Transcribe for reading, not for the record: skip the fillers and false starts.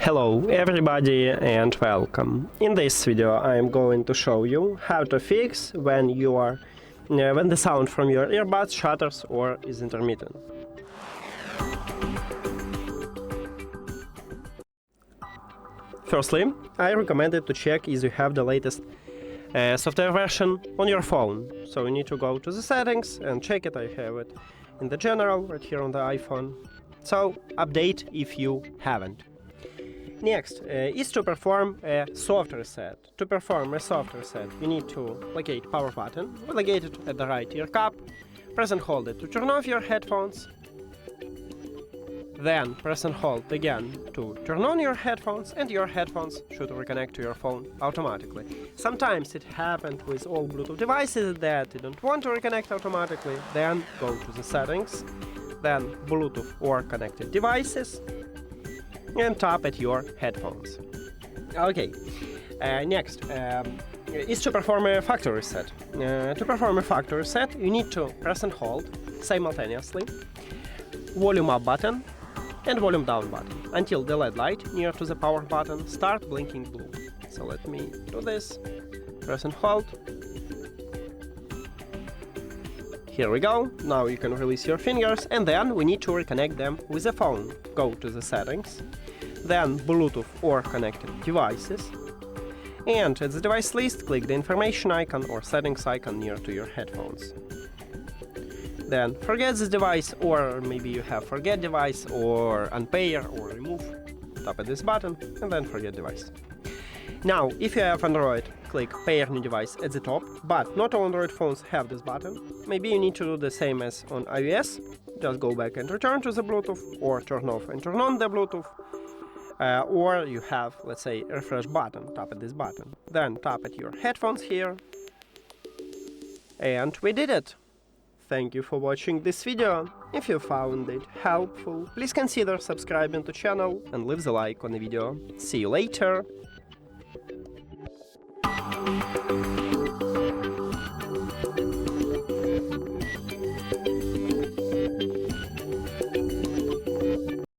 Hello everybody and welcome. In this video I am going to show you how to fix when the sound from your earbuds shutters or is intermittent. Firstly, I recommend to check if you have the latest software version on your phone. So you need to go to the settings and check it. I have it in the general right here on the iPhone. So update if you haven't. Next is to perform a soft reset. To perform a soft reset, you need to locate power button, locate it at the right ear cup, press and hold it to turn off your headphones, then press and hold again to turn on your headphones, and your headphones should reconnect to your phone automatically. Sometimes it happens with all Bluetooth devices that you don't want to reconnect automatically, then go to the settings, then Bluetooth or connected devices, and tap at your headphones. Okay, next is to perform a factory reset. To perform a factory reset, you need to press and hold simultaneously volume up button and volume down button until the LED light near to the power button start blinking blue. So let me do this. Press and hold. Here we go. Now you can release your fingers, and then we need to reconnect them with the phone. Go to the settings, then Bluetooth or connected devices, and at the device list click the information icon or settings icon near to your headphones. Then forget this device, or maybe you have forget device or unpair or remove. Tap at this button and then forget device. Now, if you have Android, click pair new device at the top, but not all Android phones have this button. Maybe you need to do the same as on iOS. Just go back and return to the Bluetooth, or turn off and turn on the Bluetooth. Or you have, let's say, a refresh button. Tap at this button. Then tap at your headphones here. And we did it! Thank you for watching this video. If you found it helpful, please consider subscribing to the channel and leave the like on the video. See you later!